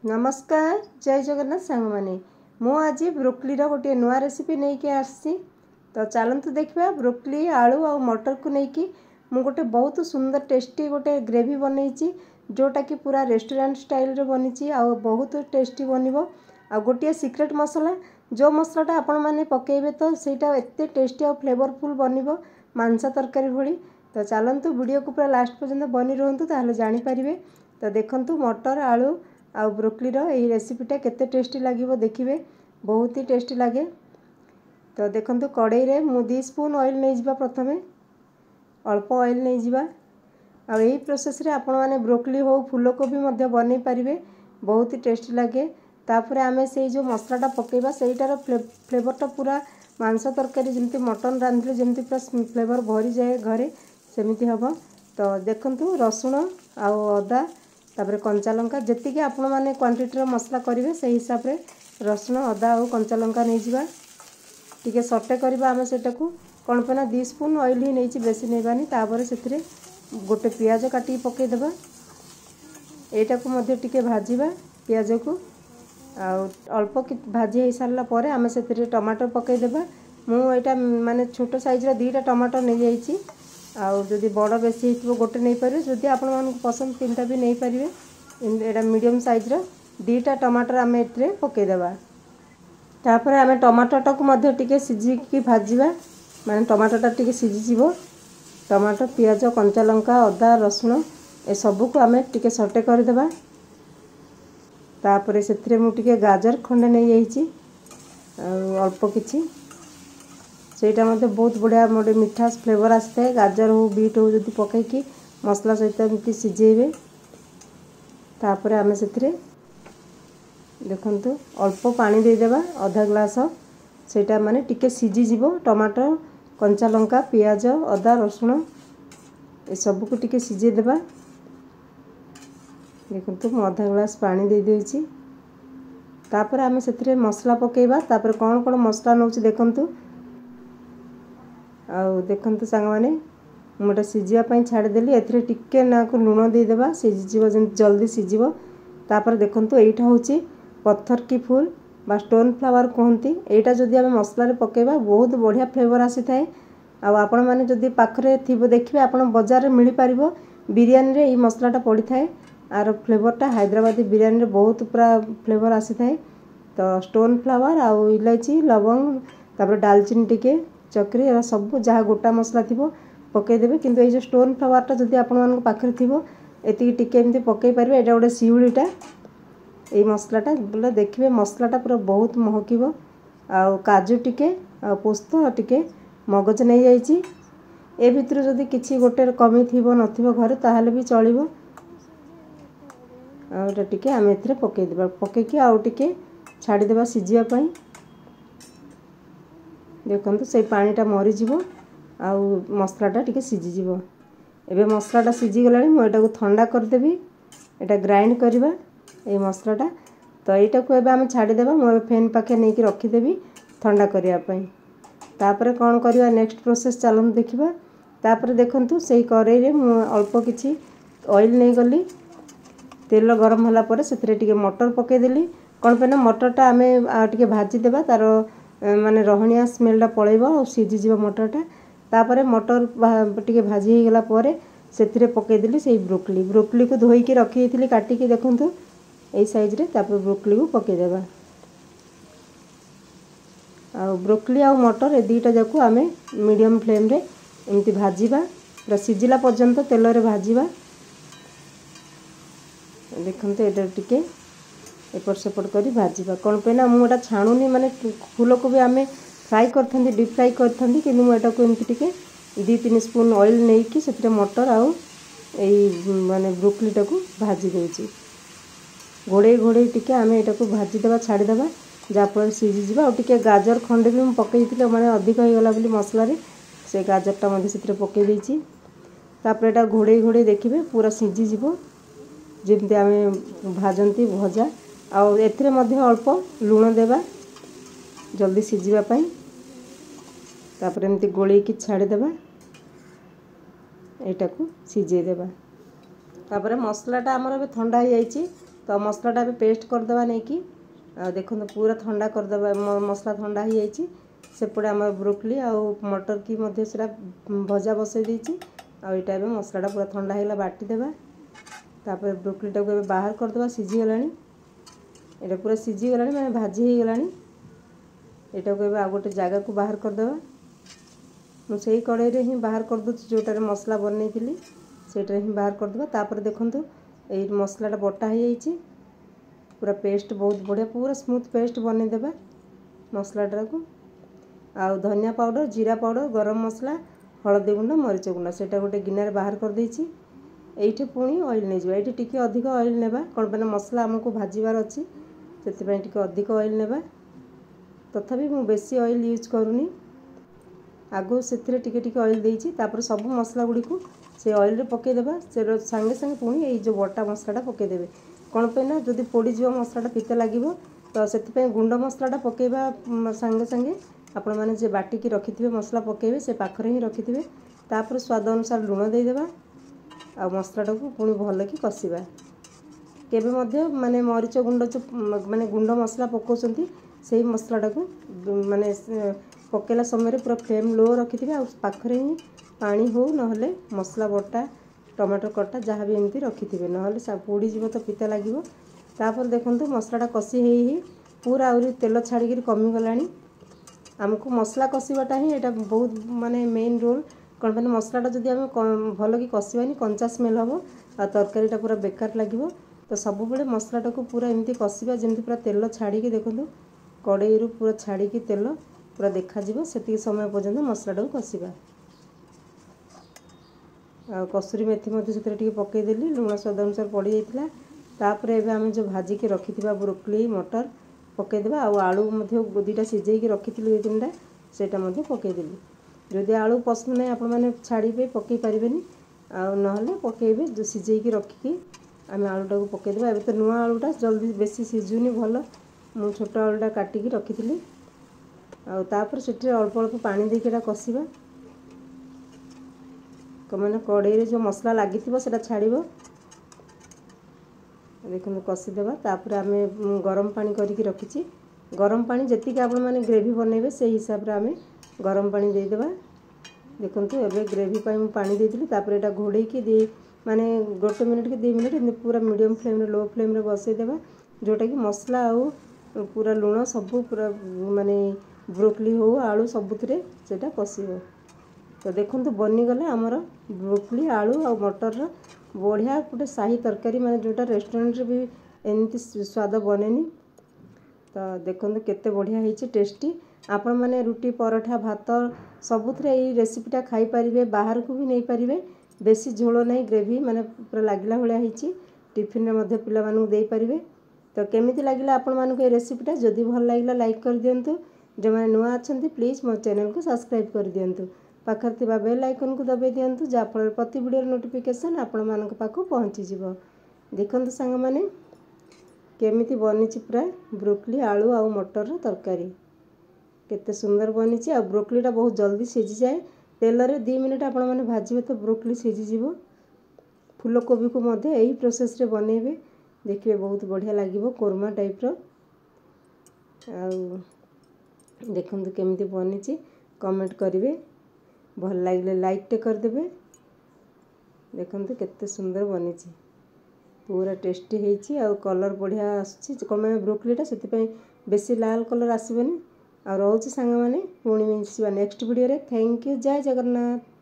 नमस्कार जय जगन्नाथ सांग माने मु आज ब्रोकली गोटे नुआ रेसिपी नहीं कि आसी तो चलतु देखा ब्रोकली आलू आ मटर को लेकिन मु गोटे बहुत सुंदर टेस्टी गोटे ग्रेवी बनई जोटा कि पूरा रेस्टोरेंट स्टाइल रे बनी आ बहुत टेस्टी बनब आ गोटे सीक्रेट मसला जो मसलाटा आपण मैंने पकेबे तो सेटा एते टेस्टी आ फ्लेवरफुल बनब मांस तरकारी भली। तो चलतु वीडियो को पूरा लास्ट पर्यंत बनी रुहतु ताहले जानि परिबे। तो देखंतु मटर आलू आ ब्रोकलीर यही रेसिपीटा केते टेस्टी लगे देखिए बहुत ही टेस्टी लगे। तो देखंतु कड़ाई रे मु 2 स्पून ऑयल नहीं जिबा प्रथमे अल्प ऑयल नहीं जिबा आ यही प्रोसेस रे आपण माने ब्रोकली हो फूलकोबी मध्य बनै परिबे बहुत ही टेस्टी लगे। तापर आमे से जो मसलाटा पकेबा सेटार फ्लेवरटा पूरा मांस तरकारी जमती मटन रांधिले जमती पूरा फ्लेवर भरी जाए घरे सेमिति हबो। तो देखंतु रसुण आ अदा तापर कंचा लंका जेतिके आपण माने क्वांटिटी मसला करेंगे से हिसाब रे रसुण अदा और कंचा लंका नहीं जिबा टिके सटे करबा आमे सेटा को कोन पना 2 स्पून ऑयल ही नहीं बेसी नेबानी। तापर सेथिरे गोटे पियाज काटी पके देबा एटा को मध्ये टिके भाजीबा पियाज को आ अल्प भाजी हो सारा पर आमे सेथिरे टमाटर पके देबा। मु एटा माने छोटो साइज रा 2टा टमाटर नहीं जाईची आउ जदि बड़ बेसी हो गोटे नहीं पारे जदि आपण मानक पसंद 3टा भी नहीं पारे एटा मीडियम साइज रा 2टा टमाटर आमे एतरे पके देबा। तापर आमे टमाटरटा को मध्ये टिके सिझी की भाजीबा माने टमाटरटा टिके सिझी जीवो टमाटर पियाज कंचा लंका अदा रसुण ए सब को आमे टिके सटे कर देबा। तापर सेथिरे मु टिके गाजर खंडे नहीं जाईची अल्प किछि सेटा मते बहुत बढ़िया मोटे मीठा फ्लेवर आसता है गाजर हो बीट हो जदि पकईकी मसला सहित एमती सिझेबे। तापर आमे सेथिरे देखंतु अल्प पानी दे देबा आधा ग्लास सेटा माने टिके सिझी जीवो टमाटर कंचा लंका पियाज अदा रसुण ए सब को टिके सिझे देबा। देखंतु मु आधा ग्लास पानी दे देछि। तापर आमे सेथिरे मसला पकेबा तापर कोन कोन मसला नउछि देखंतु आउ देखंतु सांग माने मोटा सिझिया पई छाड़ देली एथरे टिके ना को लूण दे देबा सिझिबो जल्दी सिझिबो। तापर देखंतु एटा होछि पत्थर की फूल बा स्टोन फ्लावर कहंती एटा जदि आमे मसला रे पकेबा बहुत बढ़िया फ्लेवर आसी थाए। आ आपण माने जदि पाखरे थिबो देखिबे आपण बाजार रे मिली पारिबो बिरयानी रे ई मसलाटा पड़ी थाए आर फ्लेवरटा हैदराबादी बिरयानी रे बहुत पूरा फ्लेवर आसी थाए। तो स्टोन फ्लावर आ इलायची लवंग तापर दालचीनी टिके चक्री ए सब जहाँ गोटा मसला थी पकई देबे किंतु ए जो स्टोन फ्लावरटा जदि आपण मानक पाखरे थिबो एति टिके एमती पकई पारिबे एटा गोटे सिउळीटा ए मसलाटा बोले देखिबे मसलाटा पूरा बहुत महकिबो आ काजू टिके आ पोस्त टिके मगज नहीं जाईची ए भितर जदि किछि गोटे कमी थिबो नथिबो घरे ताहाले भी चलिबो आ एटा टिके आमे एथरे पकई देबा पकईकी आ टिके छाड़ी देबा सिझिया पई। देखंतु से पानीटा मरी जीवो आउ मसलाटा टिके सिझी जीवो। एबे मसलाटा सिझी गलानी मु एटा को ठंडा कर देबी एटा ग्राइंड करबा ए मसलाटा। तो एटा को एबे हम छाड़ी देबा मु फैन पाखे नै कि रखी देबी ठंडा करिया पई। तापर कोन करबा नेक्स्ट प्रोसेस चलन देखिबा। तापर देखंतु सेही कड़ाई रे मु अल्प किछि ऑयल नै गली तेल गरम होला पर सेथरे टिके मटर पके देली कोन पे ना मटरटा आमे टिके भाजी देबा तारो माने रहनिया स्मेलटा पळेबो और सिझी जीव मटरटा। तापर मटर टिके भाजी हे गला परे सेथिरे पके देली सेही ब्रोकली को धोई के रखी थी काटी के देखंतु एई साइज रे। तापर ब्रोकली को पके देबा आ ब्रोकली आ मटर ए दीटा जाको आमे मीडियम फ्लेम रे एमती भाजीबा पूरा सिझिला पर्यंत तेल रे भाजीबा। देखंतु एटा टिके एपट सेपट करी भाजीबा कोन पे ना मुटा छाणुनी माने फूल को भी आमे फ्राई करथंदी डीप फ्राई करथंदी किंतु मुटा को एमती टिके 2-3 स्पून ऑयल नै कि सेते मटर आउ एई माने ब्रोकलीटा को भाजी देछि घोड़े घोड़े टिके आमे एटा को भाजी देबा छाड़ी देबा जा पर सिझी जिबा। और टिके गाजर खंडे भी हम पकईथिले माने अधिक हो गला बोली मसला रे से गाजरटा मध्ये सेते पकई देछि। तापर एटा घोड़े घोड़े देखिबे पूरा सिझी जिवो जेमती आमे भाजंती भजा आउ एथरे मध्ये अल्प लूण देबा जल्दी सिझिबा पई। तापर एमती गोळी की छाड़ी देबा एटा को सिझे देबा। तापर मसलाटा आमर ठंडा हो जाइए तो मसलाटा ए पेस्ट करदे नहीं कि देखो पूरा ठंडा करदे मसला ठंडा हो जाइए सेपटे आम ब्रोकली आउ मटर की मध्य भजा बसई देती आईटा मसलाटा पूरा ठंडा होगा बाटीदेवा तापर ब्रोकलीटा को बाहर करदे सीझीगला ये पूरा सीझीगला मैंने भाजी हो गला यहाँ को आ गोटे जगह को बाहर करदे मुझे कड़े ही बाहर कर दूँ जोटार मसला बनई थी सेटार ही बाहर करदे तापर देखूँ ये मसलाटा बटा हो जाइए पूरा पेस्ट बहुत बढ़िया पूरा स्मूथ पेस्ट बनईदेवा मसलाटा को आउ धनिया पाउडर जीरा पाउडर गरम मसला हलदी गुंड मरीच गुंड से गोटे गिनार बाहर कर देछि एइठे पुणी ऑयल नहीं जाए टिके अधिक ऑयल नेबा कौन पे मसला आमको भाजबार अच्छी से अधिक ऑयल नेबा तथापि मु बेसी ऑयल यूज करूनी आगो से टिके ऑयल देछि तापर सब मसला गुड़ी को से ऑयल रे पकेदेबा से संगे संगे पुणी ये जो बटा मसलाटा पकेदेबे कौन पे ना जदि पोड़ीज मसलाटा पिता लगे तो से गुंड मसलाटा पकेबा संगे संगे आपण मैंने जे बाटिकी रखिथे मसला पकेबे से पाखरे ही रखिथे तापर स्वाद अनुसार लुण देदेबा आ मसलाटा को पुणी भल कि कषिबा केबे मध्य माने मरीच गुंड जो माने गुंड मसला पकाउछंती से मसलाटा को माने पकेला समय पूरा फ्लेम लो रखिथे आ पाखरे ही पानी हो नहले मसला बटा टमाटर कटा जहाँ भी एमती रखिथे नहले पोड़ी जीव तो पिता लगे तापर देखंतु मसलाटा कषि ही पूरा आउरी तेल छाड़ी कमी गलानी आमको मसला कषाटा ही यहाँ बहुत माने मेन रोल कौन पे मसलाटा जब आम भल कि कषानी कंचा स्मेल हम आ तरकारीटा पूरा बेकार लगे तो सब बड़े मसलाटा को पूरा एमती कषा जमी पूरा तेल छाड़ी देखो कड़ई रू पूरा छाड़ी तेल पूरा देखा से समय पर्यंत मसलाटा को कषा आ कसुरी मेथी से पकईदेली लुण स्वाद अनुसार पड़ जाता तापर एवं आम जो भाजिकी रखि ब्रोकली मटर पकईदेवा आलू दुईटा सीझे रखी थी तीन सेटा पकईदेली जदि आलू पसंद नहीं आपण मैंने छाड़े पकई पारे ना पकईबे जो सीझे रखिकी आम आलूटा को पकईदेवा एवं तो नुआ आलूटा जल्दी बेसी सीझुनी भल मु छोट आलूटा काटिकी रखी थी आपर से अल्प अल्प पानी देके कषा मैंने कड़ई जो मसला लगी छाड़ देखो कषिदेवा तापर आम गरम पानी करके रखी गरम पानी जी आप ग्रेवी बनइबे से हिसाब से आम गरम पानी देदेबा देखो एवं ग्रेवी पानी देती तापर यहाँ घोड़े दी माने गोटे मिनिट कि 2 मिनिट पूरा मीडियम फ्लेम लो फ्लेम बसईदेवा जोटा कि मसला आउ पूरा लुण सब पूरा माने ब्रोकली हो आलू सबुथिरे सेटा कषिब तो देखो बनीगला आमर ब्रोकली आलू आ मटर बढ़िया गोटे शाही तरकारी माने जोटा रेस्टोरेंट भी एमती स्वाद बनेनी तो देखो केते बढ़िया होती टेस्टी आपण मैंने रुटी पराठा भात सबुथिरे ये रेसिपीटा खाई पारिबे बाहर को भी नहीं पारिबे बेसी झोल नहीं ग्रेवी माने पूरा लागला भाया होती टिफिन रे पिला मानू दे पारिबे तो केमिति लागला आपण मानू ये रेसिपीटा जदि भल लागला लाइक कर दियंतु जो मैंने नुआ अच्छा प्लीज मो चैनल को सब्सक्राइब कर दियंतु पाखर थिबा बेल आइकन को दबाई दियंतु जाफल प्रति वीडियो नोटिफिकेशन आपण मानक पाखु पहुँची जिवो देखंतु सांग माने केमिति बनीची पूरा ब्रोकली आलू आ मटर तरकारी केते सुंदर बनीची आ ब्रोकलीटा बहुत जल्दी सीझी जाए तेल रे 2 मिनिट आपण माने भाजिबे तो ब्रोकली सीझी जिवो फूलकोबी को मध्य यही प्रोसेस रे बनेबे देखिए बहुत बढ़िया लागिवो कोरमा टाइप रो आ देखंतु केमिति बनीची कमेंट करिवे भल लगे लाइक टे करदेवे देखंतु केते सुंदर बनीची पूरा टेस्टी होती आ कलर बढ़िया आसुची कौन ब्रोकलीटा से बेसी लाल कलर आसबनी आ रोचे सांग माने पुणी मिलवा नेक्स्ट वीडियो रे थैंक यू जय जगन्नाथ।